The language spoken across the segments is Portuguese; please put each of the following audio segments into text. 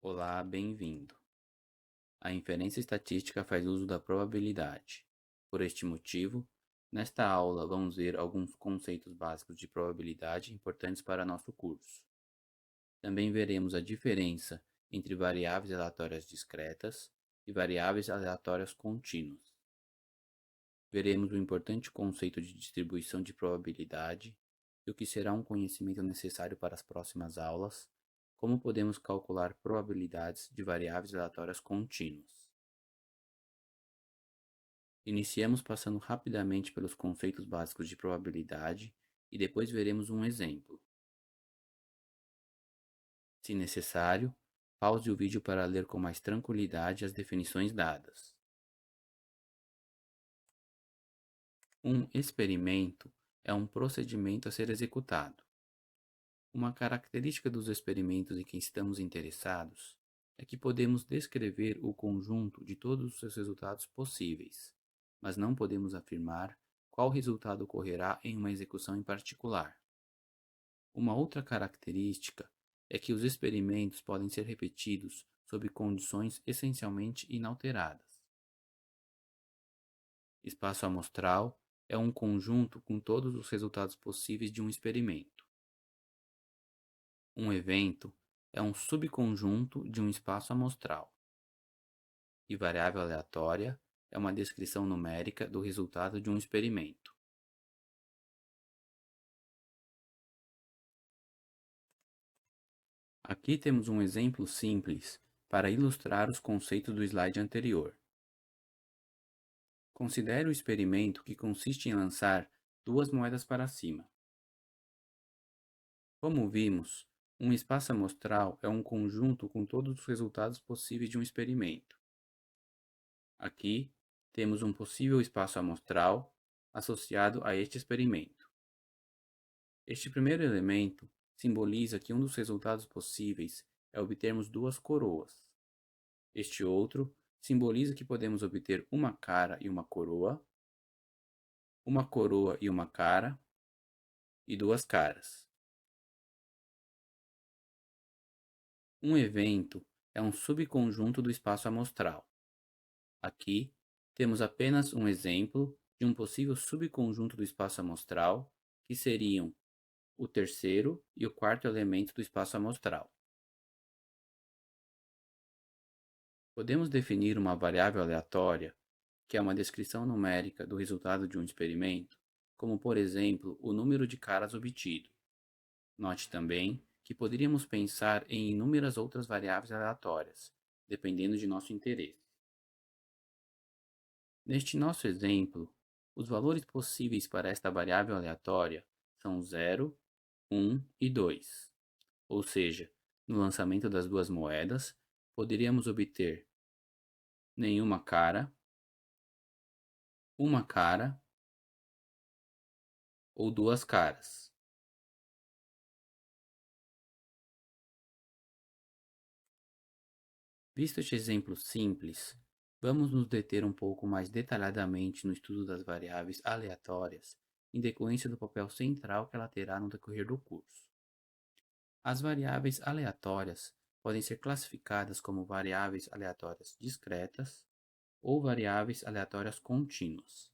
Olá, bem-vindo. A inferência estatística faz uso da probabilidade. Por este motivo, nesta aula vamos ver alguns conceitos básicos de probabilidade importantes para nosso curso. Também veremos a diferença entre variáveis aleatórias discretas e variáveis aleatórias contínuas. Veremos o importante conceito de distribuição de probabilidade e o que será um conhecimento necessário para as próximas aulas, como podemos calcular probabilidades de variáveis aleatórias contínuas. Iniciamos passando rapidamente pelos conceitos básicos de probabilidade e depois veremos um exemplo. Se necessário, pause o vídeo para ler com mais tranquilidade as definições dadas. Um experimento é um procedimento a ser executado. Uma característica dos experimentos em que estamos interessados é que podemos descrever o conjunto de todos os seus resultados possíveis, mas não podemos afirmar qual resultado ocorrerá em uma execução em particular. Uma outra característica é que os experimentos podem ser repetidos sob condições essencialmente inalteradas. Espaço amostral é um conjunto com todos os resultados possíveis de um experimento. Um evento é um subconjunto de um espaço amostral. E variável aleatória é uma descrição numérica do resultado de um experimento. Aqui temos um exemplo simples para ilustrar os conceitos do slide anterior. Considere o experimento que consiste em lançar duas moedas para cima. Como vimos, um espaço amostral é um conjunto com todos os resultados possíveis de um experimento. Aqui, temos um possível espaço amostral associado a este experimento. Este primeiro elemento simboliza que um dos resultados possíveis é obtermos duas coroas. Este outro simboliza que podemos obter uma cara e uma coroa e uma cara e duas caras. Um evento é um subconjunto do espaço amostral. Aqui, temos apenas um exemplo de um possível subconjunto do espaço amostral, que seriam o terceiro e o quarto elemento do espaço amostral. Podemos definir uma variável aleatória, que é uma descrição numérica do resultado de um experimento, como por exemplo o número de caras obtido. Note também que poderíamos pensar em inúmeras outras variáveis aleatórias, dependendo de nosso interesse. Neste nosso exemplo, os valores possíveis para esta variável aleatória são 0, 1 e 2. Ou seja, no lançamento das duas moedas, poderíamos obter nenhuma cara, uma cara ou duas caras. Visto este exemplo simples, vamos nos deter um pouco mais detalhadamente no estudo das variáveis aleatórias, em decorrência do papel central que ela terá no decorrer do curso. As variáveis aleatórias podem ser classificadas como variáveis aleatórias discretas ou variáveis aleatórias contínuas.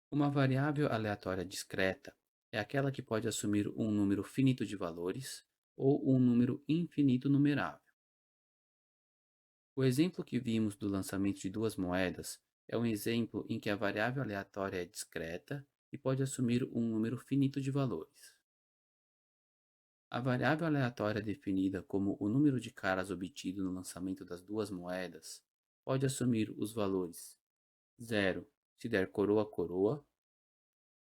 Uma variável aleatória discreta é aquela que pode assumir um número finito de valores ou um número infinito numerável. O exemplo que vimos do lançamento de duas moedas é um exemplo em que a variável aleatória é discreta e pode assumir um número finito de valores. A variável aleatória definida como o número de caras obtido no lançamento das duas moedas pode assumir os valores 0 se der coroa-coroa,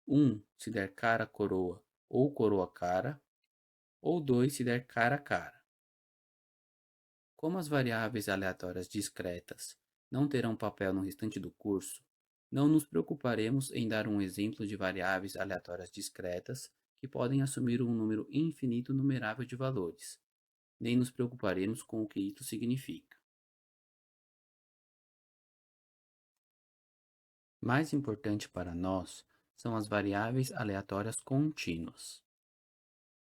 1 se der cara-coroa ou coroa-cara, ou 2 se der cara-cara. Como as variáveis aleatórias discretas não terão papel no restante do curso, não nos preocuparemos em dar um exemplo de variáveis aleatórias discretas que podem assumir um número infinito numerável de valores, nem nos preocuparemos com o que isso significa. Mais importante para nós são as variáveis aleatórias contínuas.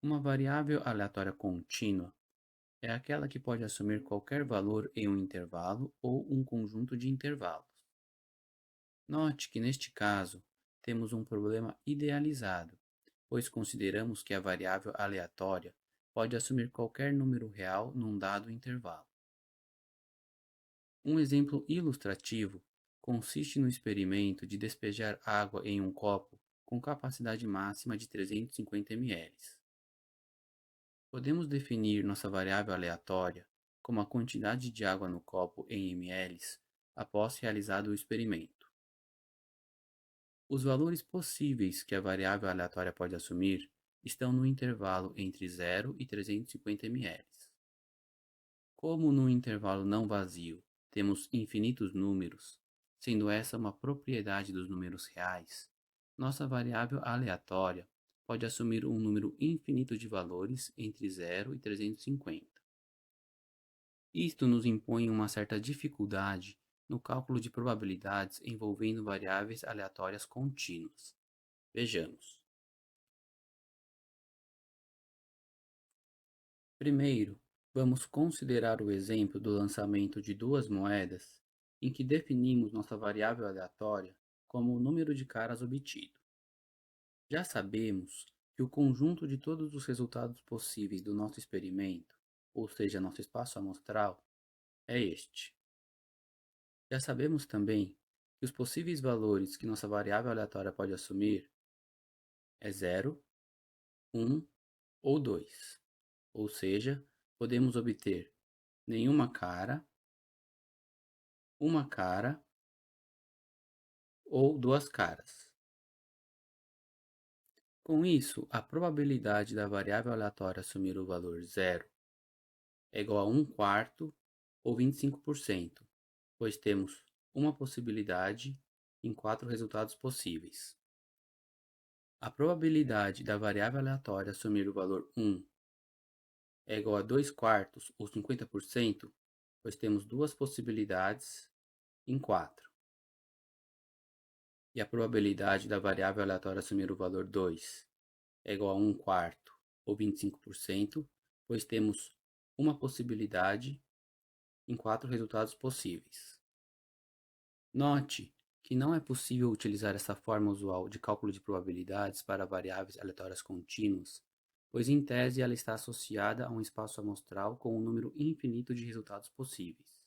Uma variável aleatória contínua é aquela que pode assumir qualquer valor em um intervalo ou um conjunto de intervalos. Note que neste caso temos um problema idealizado, pois consideramos que a variável aleatória pode assumir qualquer número real num dado intervalo. Um exemplo ilustrativo consiste no experimento de despejar água em um copo com capacidade máxima de 350 ml. Podemos definir nossa variável aleatória como a quantidade de água no copo em ml após realizado o experimento. Os valores possíveis que a variável aleatória pode assumir estão no intervalo entre 0 e 350 ml. Como no intervalo não vazio temos infinitos números, sendo essa uma propriedade dos números reais, nossa variável aleatória pode assumir um número infinito de valores entre 0 e 350. Isto nos impõe uma certa dificuldade no cálculo de probabilidades envolvendo variáveis aleatórias contínuas. Vejamos. Primeiro, vamos considerar o exemplo do lançamento de duas moedas, em que definimos nossa variável aleatória como o número de caras obtido. Já sabemos que o conjunto de todos os resultados possíveis do nosso experimento, ou seja, nosso espaço amostral, é este. Já sabemos também que os possíveis valores que nossa variável aleatória pode assumir é 0, 1 ou 2. Ou seja, podemos obter nenhuma cara, uma cara ou duas caras. Com isso, a probabilidade da variável aleatória assumir o valor 0 é igual a 1 quarto ou 25%, pois temos uma possibilidade em 4 resultados possíveis. A probabilidade da variável aleatória assumir o valor 1 é igual a 2 quartos ou 50%, pois temos duas possibilidades em 4. E a probabilidade da variável aleatória assumir o valor 2 é igual a 1 quarto ou 25%, pois temos uma possibilidade em 4 resultados possíveis. Note que não é possível utilizar essa forma usual de cálculo de probabilidades para variáveis aleatórias contínuas, pois em tese ela está associada a um espaço amostral com um número infinito de resultados possíveis.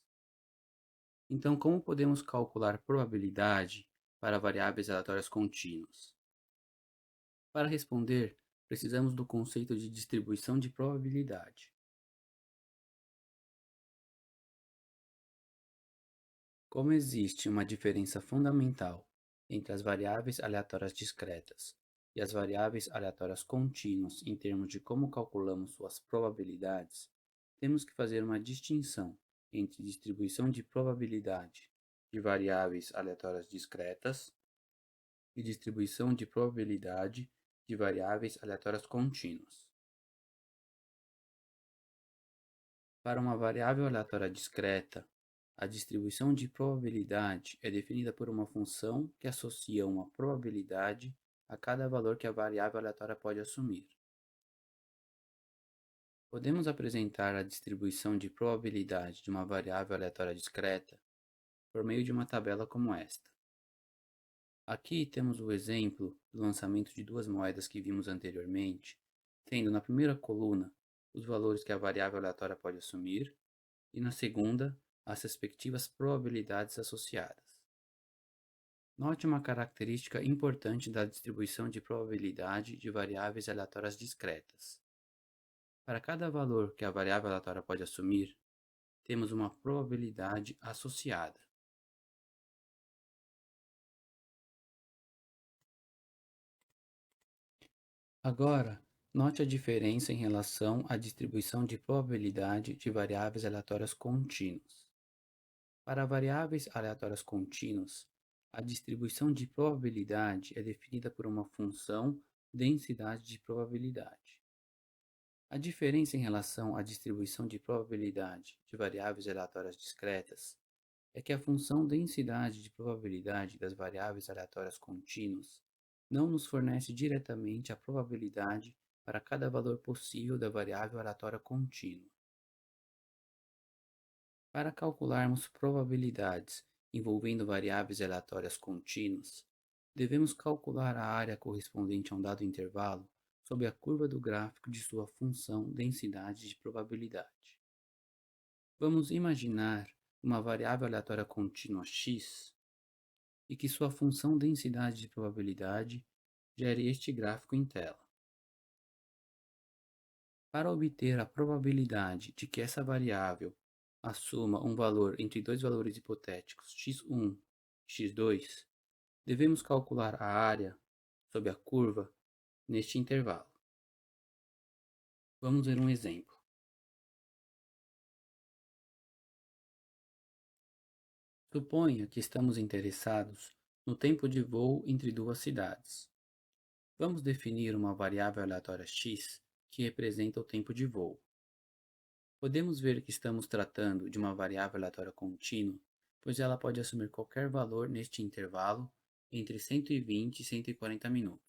Então, como podemos calcular probabilidade para variáveis aleatórias contínuas? Para responder, precisamos do conceito de distribuição de probabilidade. Como existe uma diferença fundamental entre as variáveis aleatórias discretas e as variáveis aleatórias contínuas em termos de como calculamos suas probabilidades, temos que fazer uma distinção entre distribuição de probabilidade de variáveis aleatórias discretas e distribuição de probabilidade de variáveis aleatórias contínuas. Para uma variável aleatória discreta, a distribuição de probabilidade é definida por uma função que associa uma probabilidade a cada valor que a variável aleatória pode assumir. Podemos apresentar a distribuição de probabilidade de uma variável aleatória discreta por meio de uma tabela como esta. Aqui temos o exemplo do lançamento de duas moedas que vimos anteriormente, tendo na primeira coluna os valores que a variável aleatória pode assumir e na segunda as respectivas probabilidades associadas. Note uma característica importante da distribuição de probabilidade de variáveis aleatórias discretas. Para cada valor que a variável aleatória pode assumir, temos uma probabilidade associada. Agora, note a diferença em relação à distribuição de probabilidade de variáveis aleatórias contínuas. Para variáveis aleatórias contínuas, a distribuição de probabilidade é definida por uma função densidade de probabilidade. A diferença em relação à distribuição de probabilidade de variáveis aleatórias discretas é que a função densidade de probabilidade das variáveis aleatórias contínuas não nos fornece diretamente a probabilidade para cada valor possível da variável aleatória contínua. Para calcularmos probabilidades envolvendo variáveis aleatórias contínuas, devemos calcular a área correspondente a um dado intervalo sob a curva do gráfico de sua função densidade de probabilidade. Vamos imaginar uma variável aleatória contínua x e que sua função densidade de probabilidade gere este gráfico em tela. Para obter a probabilidade de que essa variável assuma um valor entre dois valores hipotéticos x1 e x2, devemos calcular a área sob a curva neste intervalo. Vamos ver um exemplo. Suponha que estamos interessados no tempo de voo entre duas cidades. Vamos definir uma variável aleatória x que representa o tempo de voo. Podemos ver que estamos tratando de uma variável aleatória contínua, pois ela pode assumir qualquer valor neste intervalo entre 120 e 140 minutos.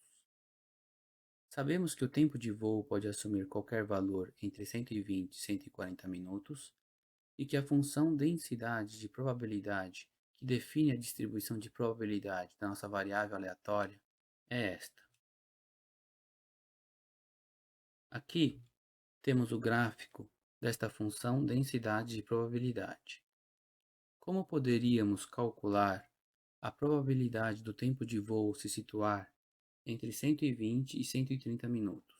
Sabemos que o tempo de voo pode assumir qualquer valor entre 120 e 140 minutos e que a função densidade de probabilidade que define a distribuição de probabilidade da nossa variável aleatória é esta. Aqui temos o gráfico desta função densidade de probabilidade. Como poderíamos calcular a probabilidade do tempo de voo se situar entre 120 e 130 minutos?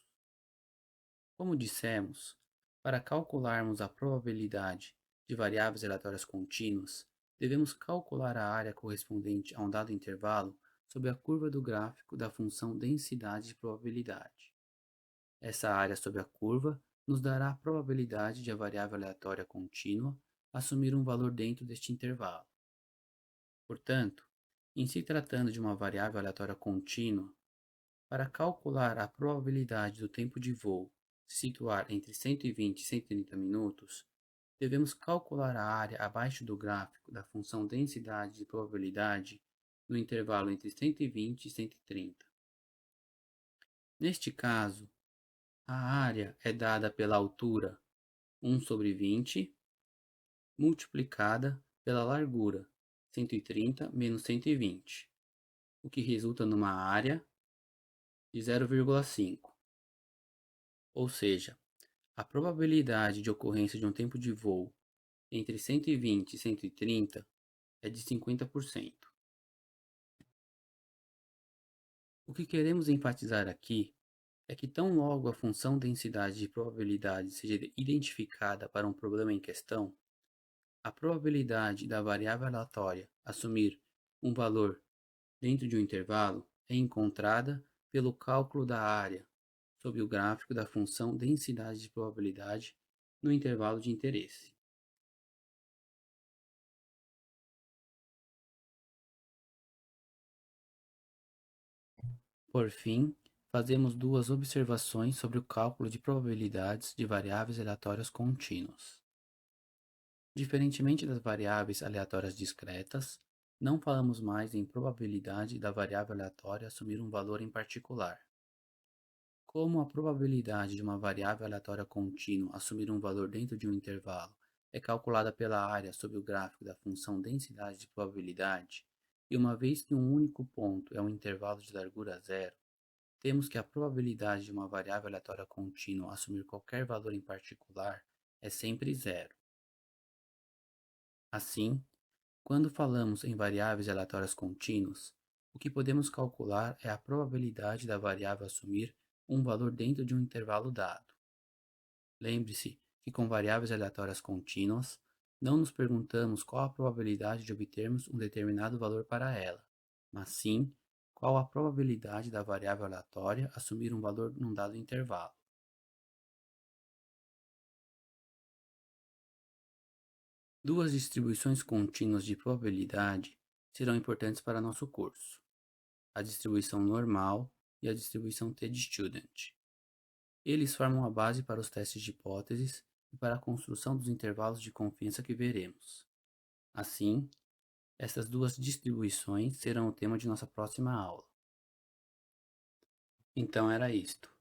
Como dissemos, para calcularmos a probabilidade de variáveis aleatórias contínuas, devemos calcular a área correspondente a um dado intervalo sob a curva do gráfico da função densidade de probabilidade. Essa área sob a curva nos dará a probabilidade de a variável aleatória contínua assumir um valor dentro deste intervalo. Portanto, em se tratando de uma variável aleatória contínua, para calcular a probabilidade do tempo de voo se situar entre 120 e 130 minutos, devemos calcular a área abaixo do gráfico da função densidade de probabilidade no intervalo entre 120 e 130. Neste caso, a área é dada pela altura 1 sobre 20 multiplicada pela largura 130 menos 120, o que resulta numa área de 0,5. Ou seja, a probabilidade de ocorrência de um tempo de voo entre 120 e 130 é de 50%. O que queremos enfatizar aqui é que tão logo a função densidade de probabilidade seja identificada para um problema em questão, a probabilidade da variável aleatória assumir um valor dentro de um intervalo é encontrada pelo cálculo da área sob o gráfico da função densidade de probabilidade no intervalo de interesse. Por fim, fazemos duas observações sobre o cálculo de probabilidades de variáveis aleatórias contínuas. Diferentemente das variáveis aleatórias discretas, não falamos mais em probabilidade da variável aleatória assumir um valor em particular. Como a probabilidade de uma variável aleatória contínua assumir um valor dentro de um intervalo é calculada pela área sob o gráfico da função densidade de probabilidade, e uma vez que um único ponto é um intervalo de largura zero, temos que a probabilidade de uma variável aleatória contínua assumir qualquer valor em particular é sempre zero. Assim, quando falamos em variáveis aleatórias contínuas, o que podemos calcular é a probabilidade da variável assumir um valor dentro de um intervalo dado. Lembre-se que com variáveis aleatórias contínuas, não nos perguntamos qual a probabilidade de obtermos um determinado valor para ela, mas sim qual a probabilidade da variável aleatória assumir um valor num dado intervalo. Duas distribuições contínuas de probabilidade serão importantes para nosso curso: a distribuição normal e a distribuição t-de-Student. Eles formam a base para os testes de hipóteses e para a construção dos intervalos de confiança que veremos. Assim, essas duas distribuições serão o tema de nossa próxima aula. Então era isto.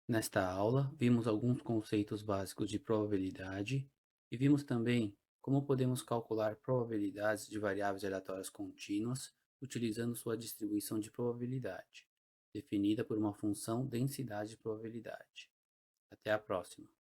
Nesta aula, vimos alguns conceitos básicos de probabilidade e vimos também como podemos calcular probabilidades de variáveis aleatórias contínuas utilizando sua distribuição de probabilidade, definida por uma função densidade de probabilidade. Até a próxima!